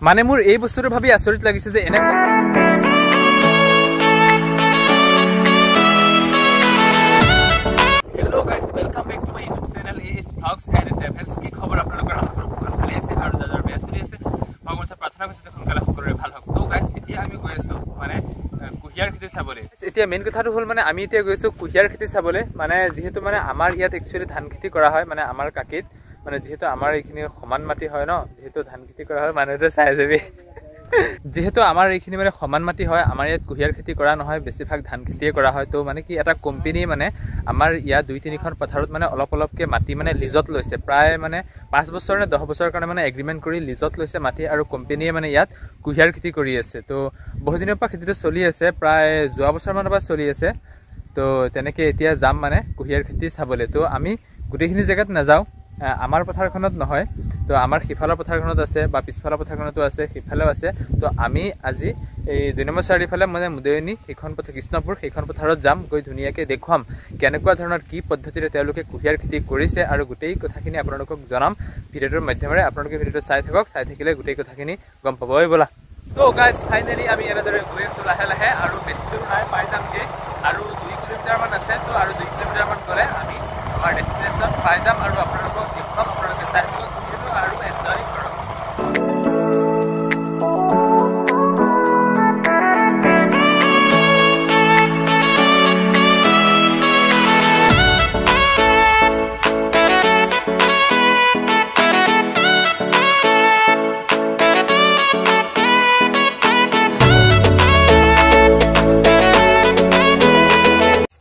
মানে মোৰ এই বস্তুটো ভাবি আচৰিত লাগিছে যে এনে hello' guys welcome back to my YouTube channel AH Vlogs and Travels কি খবৰ আপোনালোকৰ আশা কৰোঁ সকলো ভালে আছে আৰু যাৰ বেয়া চলি আছে ভগৱানৰ ওচৰত প্ৰাৰ্থনা কৰিছোঁ সোনকালে সকলোৰে ভাল হওক তো গাইজ এতিয়া আমি গৈ আছোঁ মানে কুহিয়াৰ খেতি চাবলৈ এতিয়া মেইন কথাটো হ'ল মানে আমি এতিয়া গৈছোঁ কুহিয়াৰ খেতি চাবলৈ মানে যিহেতু মানে আমাৰ ইয়াত একচুৱেলি ধান খেতি কৰা হয় মানে আমাৰ কাকিত মানে যেহেতু আমাৰ এইখিনি সমান মাটি হয় ন যেহেতু ধান খেতি কৰা হয় মানুহটো চাই যাবি যেহেতু আমাৰ এইখিনি মানে সমান মাটি হয় আমাৰ ইয়াত কুহিয়াৰ খেতি কৰা নহয় বেছিভাগ ধান খেতিয়ে কৰা হয় তো মানে কি এটা কোম্পানী মানে আমাৰ ইয়াত 2-3খন পথাৰত মানে অলপ অলপকে মাটি মানে লিজত লৈছে প্ৰায় মানে 5 বছৰ নে 10 বছৰৰ কাৰণে মানে এগ্ৰিমেন্ট কৰি লিজত লৈছে মাটি আৰু কোম্পানীয়ে মানে ইয়াত কুহিয়াৰ খেতি কৰি আছে তো বহু দিনৰ পৰা খেতিটো চলি আছে প্ৰায় যোৱা বছৰমানৰ পৰা চলি আছে তো তেনেকে এতিয়া যাম মানে কুহিয়াৰ খেতি চাবলৈ তো আমি গোটেইখিনি জেগাত নাযাওঁ আমাৰ পথাৰখনত নহয় তো আমাৰ সিফালৰ পথাৰখনত আছে বা পিছফালৰ পথাৰখনতো আছে সিফালেও আছে তো আমি আজি এই 2 নম্বৰ চাৰিফালে মানে মুদেয়নি এইখন পথাৰ কৃষ্ণপুৰ সেইখন পথাৰত যাম গৈ ধুনীয়াকে দেখুৱাম কেনেকুৱা ধৰণৰ কি পদ্ধতিৰে তেওঁলোকে কুহিয়াৰ খেতি কৰিছে আৰু গোটেই কথাখিনি আপোনালোকক জনাম ভিডিঅ'টোৰ মাধ্যমেৰে আপোনালোকে ভিডিঅ'টো চাই থাকক চাই থাকিলে গোটেই কথাখিনি গম পাবই বলা তো গাইজ ফাইনেলি আমি এনেদৰে গৈ আছোঁ লাহে লাহে আৰু বেছি দূৰ নাই পাই যামগে আৰু 2 কিলোমিটাৰ মান আছে তো আৰু 2 কিলোমিটাৰ মান গ'লে আমি আমাৰ ডেষ্টিনেশ্যন পাই যাম আৰু আপোনালোকক দেখুৱাম আপোনালোকে চাই থাকক ভিডিঅ'টো আৰু এনজয় কৰক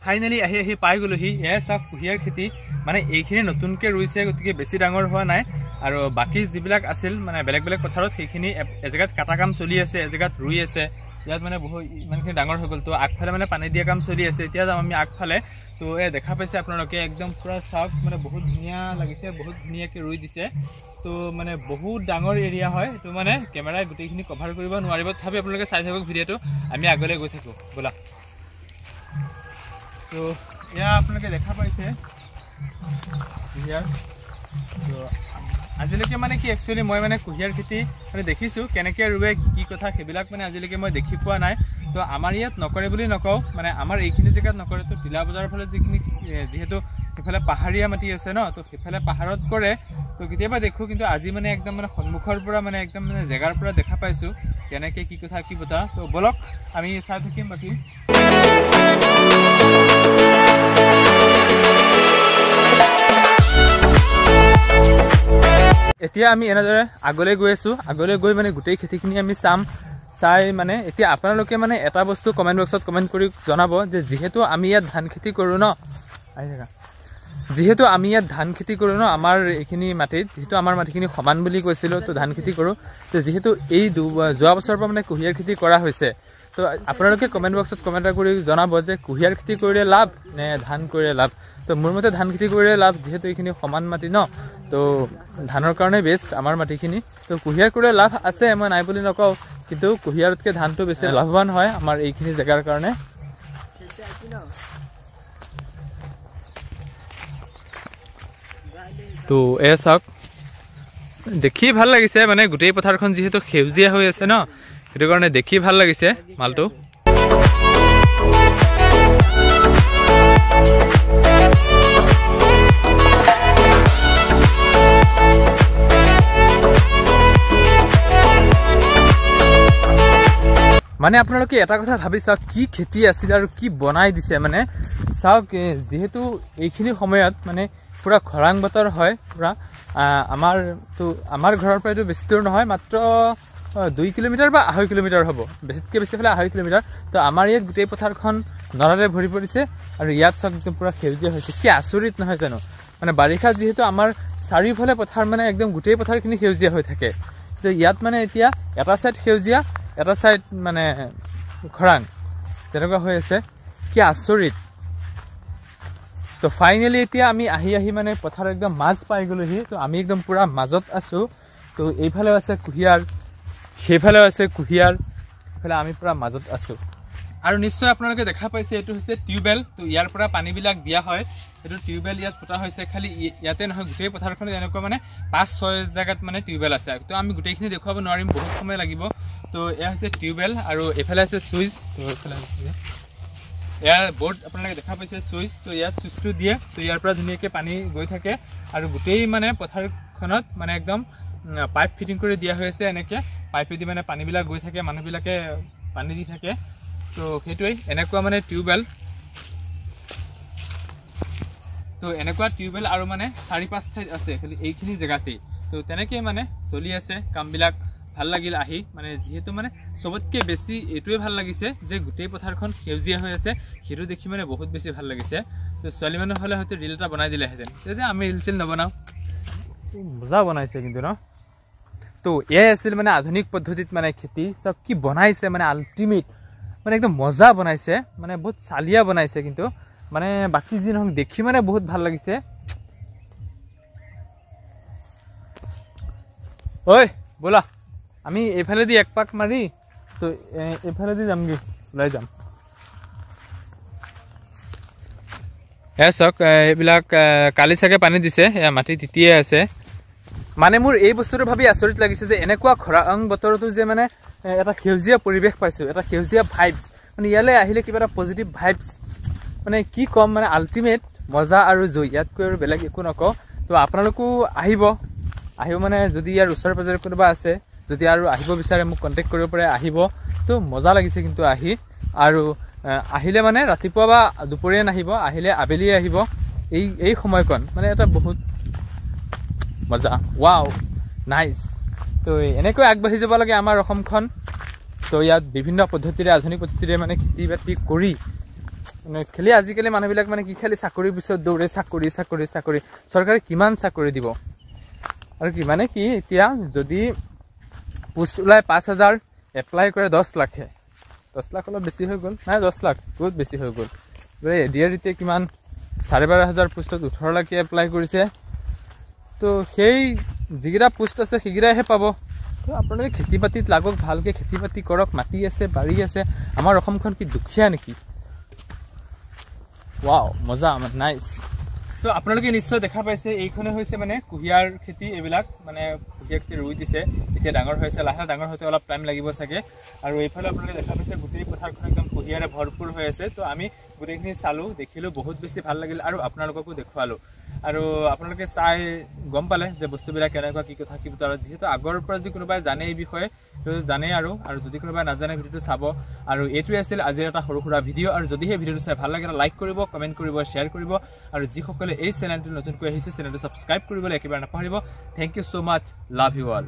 ফাইনেলি আহি পাই গ'লোহি এয়া চাওক কুহিয়াৰ খেতি মানে এইখিনি নতুনকৈ ৰুইছে গতিকে বেছি ডাঙৰ হোৱা নাই আৰু বাকী যিবিলাক আছিল মানে বেলেগ বেলেগ পথাৰত সেইখিনি এজেগাত কাটা কাম চলি আছে এজেগাত ৰুই আছে ইয়াত মানে বহু ইমানখিনি ডাঙৰ হৈ গ'ল তো আগফালে মানে পানী দিয়া কাম চলি আছে এতিয়া যাম আমি আগফালে তো এয়া দেখা পাইছে আপোনালোকে একদম পুৰা চাওক মানে বহুত ধুনীয়া লাগিছে বহুত ধুনীয়াকৈ ৰুই দিছে তো মানে বহুত ডাঙৰ এৰিয়া হয় তো মানে কেমেৰাই গোটেইখিনি কভাৰ কৰিব নোৱাৰিব তথাপি আপোনালোকে চাই থাকক ভিডিঅ'টো আমি আগলৈ গৈ থাকোঁ ব'লা তো এয়া আপোনালোকে দেখা পাইছে কুহিয়াৰ তো আজিলৈকে মানে কি একচুৱেলি মই মানে কুহিয়াৰ খেতি মানে দেখিছোঁ কেনেকৈ ৰুৱে কি কথা সেইবিলাক মানে আজিলৈকে মই দেখি পোৱা নাই তো আমাৰ ইয়াত নকৰে বুলি নকওঁ মানে আমাৰ এইখিনি জেগাত নকৰে তো তিলা বজাৰৰ ফালে যিখিনি যিহেতু সেইফালে পাহাৰীয়া মাটি আছে ন তো সেইফালে পাহাৰত কৰে তো কেতিয়াবা দেখোঁ কিন্তু আজি মানে একদম মানে সন্মুখৰ পৰা মানে একদম মানে জেগাৰ পৰা দেখা পাইছোঁ কেনেকৈ কি কথা কি বতৰা তো বলক আমি চাই থাকিম বাকী এতিয়া আমি এনেদৰে আগলৈ গৈ আছোঁ আগলৈ গৈ মানে গোটেই খেতিখিনি আমি চাম চাই মানে এতিয়া আপোনালোকে মানে এটা বস্তু কমেণ্ট বক্সত কমেণ্ট কৰি জনাব যে যিহেতু আমি ইয়াত ধান খেতি কৰোঁ ন যিহেতু আমি ইয়াত ধান খেতি কৰোঁ ন আমাৰ এইখিনি মাটিত যিহেতু আমাৰ মাটিখিনি সমান বুলি কৈছিলোঁ তো ধান খেতি কৰোঁ তো যিহেতু এই যোৱা বছৰৰ পৰা মানে কুহিয়াৰ খেতি কৰা হৈছে তো আপোনালোকে কমেণ্ট বক্সত কমেণ্ট কৰি জনাব যে কুহিয়াৰ খেতি কৰিলে লাভ নে ধান কৰিলে লাভ তো মোৰ মতে ধান খেতি কৰিলে লাভ যিহেতু এইখিনি সমান মাটি ন তো ধানৰ কাৰণে বেষ্ট আমাৰ মাটিখিনি তো কুহিয়াৰ কৰিলে লাভ আছে মই নাই বুলি নকওঁ কিন্তু কুহিয়াৰতকৈ ধানটো বেছি লাভৱান হয় আমাৰ এইখিনি জেগাৰ কাৰণে তো এয়া চাওক দেখি ভাল লাগিছে মানে গোটেই পথাৰখন যিহেতু সেউজীয়া হৈ আছে ন সেইটো কাৰণে দেখি ভাল লাগিছে মালটো মানে আপোনালোকে এটা কথা ভাবি চাওক কি খেতি আছিল আৰু কি বনাই দিছে মানে চাওক যিহেতু এইখিনি সময়ত মানে পুৰা খৰাং বতৰ হয় পুৰা আমাৰ ঘৰৰ পৰাইতো বেছি দূৰ নহয় মাত্ৰ 2 কিলোমিটাৰ বা 2.5 কিলোমিটাৰ হ'ব বেছিতকৈ বেছি হ'লে 2.5 কিলোমিটাৰ তো আমাৰ ইয়াত গোটেই পথাৰখন নৰাৰে ভৰি পৰিছে আৰু ইয়াত চাওক একদম পুৰা সেউজীয়া হৈছে কি আচৰিত নহয় জানো মানে বাৰিষা যিহেতু আমাৰ চাৰিওফালে পথাৰ মানে একদম গোটেই পথাৰখিনি সেউজীয়া হৈ থাকে তো ইয়াত মানে এতিয়া এটা চাইড সেউজীয়া এটা চাইড মানে খৰাং তেনেকুৱা হৈ আছে কি আচৰিত তো ফাইনেলি এতিয়া আমি আহি মানে পথাৰ একদম মাজ পাই গ'লোহি তো আমি একদম পুৰা মাজত আছোঁ তো এইফালেও আছে কুহিয়াৰ সেইফালেও আছে কুহিয়াৰ এইফালে আমি পুৰা মাজত আছোঁ আৰু নিশ্চয় আপোনালোকে দেখা পাইছে এইটো হৈছে টিউবেল তো ইয়াৰ পৰা পানীবিলাক দিয়া হয় এইটো টিউবেল ইয়াত পোতা হৈছে খালি ইয়াতে নহয় গোটেই পথাৰখনত এনেকুৱা মানে 5-6 জায়গাত মানে টিউবেল আছে তো আমি গোটেইখিনি দেখুৱাব নোৱাৰিম বহুত সময় লাগিব তো এয়া হৈছে টিউবেল আৰু এফালে আছে সুইচ তো এফালে ইয়াৰ বোৰ্ড আপোনালোকে দেখা পাইছে সুইচ তো ইয়াত সুইচটো দিয়ে তো ইয়াৰ পৰা ধুনীয়াকৈ পানী গৈ থাকে আৰু গোটেই মানে পথাৰখনত মানে একদম পাইপ ফিটিং কৰি দিয়া হৈ আছে এনেকৈ পাইপেদি মানে পানীবিলাক গৈ থাকে মানুহবিলাকে পানী দি থাকে তো সেইটোৱেই এনেকুৱা মানে টিউবেল তো এনেকুৱা টিউবেল আৰু মানে 4-5 ঠাইত আছে খালি এইখিনি জেগাতেই তো তেনেকৈ মানে চলি আছে কামবিলাক ভাল লাগিল আহি মানে যেহেতু মানে সবতকৈ বেছি এইটোৱে ভাল লাগিছে যে গোটেই পথাৰখন সেউজীয়া হৈ আছে সেইটো দেখি মানে বহুত বেছি ভাল লাগিছে তো ছোৱালী মানুহ হ'লে হয়তো ৰিল এটা বনাই দিলেহেঁতেন তেতিয়া আমি ৰিল চিল নবনাওঁ মজা বনাইছে কিন্তু ন তো এয়াই আছিল মানে আধুনিক পদ্ধতিত মানে খেতি চব কি বনাইছে মানে আল্টিমেট মানে একদম মজা বনাইছে মানে বহুত চালিয়া বনাইছে কিন্তু মানে বাকি যি নহওক দেখি মানে বহুত ভাল লাগিছে ঐ বলা আমি এইফালে দি এক পাক মাৰি তো এইফালে দি যামগৈ ওলাই যাম চাওক এইবিলাক কালি চাগে পানী দিছে এয়া মাটি তিতিয়ে আছে মানে মোৰ এই বস্তুটো ভাবি আচৰিত লাগিছে যে এনেকুৱা খৰাং বতৰতো যে মানে এটা সেউজীয়া পৰিৱেশ পাইছোঁ এটা সেউজীয়া ভাইবছ মানে ইয়ালৈ আহিলে কিবা এটা পজিটিভ ভাইবছ মানে কি ক'ম মানে আল্টিমেট মজা আৰু জয় ইয়াতকৈ আৰু বেলেগ একো নকওঁ তো আপোনালোকো আহিব মানে যদি ইয়াৰ ওচৰে পাজৰে কোনোবা আছে যদি আৰু আহিব বিচাৰে মোক কণ্টেক্ট কৰিব পাৰে আহিব তো মজা লাগিছে কিন্তু আহি আৰু আহিলে মানে ৰাতিপুৱা বা দুপৰীয়া নাহিব আহিলে আবেলি আহিব এই সময়কণ মানে এটা বহুত মজা ৱাও নাইস তো এনেকৈ আগবাঢ়ি যাব লাগে আমাৰ অসমখন তো ইয়াত বিভিন্ন পদ্ধতিৰে আধুনিক পদ্ধতিৰে মানে খেতি বাতি কৰি মানে খালি আজিকালি মানুহবিলাক মানে কি খালি চাকৰিৰ পিছত দৌৰে চাকৰি চৰকাৰে কিমান চাকৰি দিব আৰু কি মানে কি এতিয়া যদি পোষ্ট ওলাই 5,000 এপ্লাই কৰে 10 লাখে 10 লাখ অলপ বেছি হৈ গ'ল নাই 10 লাখ বহুত বেছি হৈ গ'ল এডিআৰিতে কিমান 12,500 পোষ্টত 18 লাখে এপ্লাই কৰিছে তো সেই যিকেইটা পোষ্ট আছে সেইকেইটাহে পাব তো আপোনালোকে খেতি বাতিত লাগক ভালকৈ খেতি বাতি কৰক মাটি আছে বাৰী আছে আমাৰ অসমখন কি দুখীয়া নেকি ৱাও মজা মানে নাইস তো আপোনালোকে নিশ্চয় দেখা পাইছে এইখনে হৈছে মানে কুহিয়াৰ খেতি এইবিলাক মানে কুহিয়াৰ খেতি ৰুই দিছে এতিয়া ডাঙৰ হৈছে লাহে ডাঙৰ হওঁতে অলপ টাইম লাগিব চাগে আৰু এইফালে আপোনালোকে দেখা পাইছে গোটেই পথাৰখন একদম কুহিয়াৰে ভৰপূৰ হৈ আছে তো আমি গোটেইখিনি চালোঁ দেখিলোঁ বহুত বেছি ভাল লাগিল আৰু আপোনালোককো দেখুৱালোঁ আৰু আপোনালোকে চাই গম পালে যে বস্তুবিলাক কেনেকুৱা কি কথা কি বতৰা যিহেতু আগৰ পৰা যদি কোনোবাই জানে এই বিষয়ে তো জানে আৰু যদি কোনোবাই নাজানে ভিডিঅ'টো চাব আৰু এইটোৱে আছিল আজিৰ এটা সৰু সুৰা ভিডিঅ' আৰু যদিহে ভিডিঅ'টো চাই ভাল লাগে লাইক কৰিব কমেণ্ট কৰিব শ্বেয়াৰ কৰিব আৰু যিসকলে এই চেনেলটো নতুনকৈ আহিছে চেনেলটো ছাবস্ক্ৰাইব কৰিবলৈ একেবাৰে নাপাহৰিব thank you so much love you all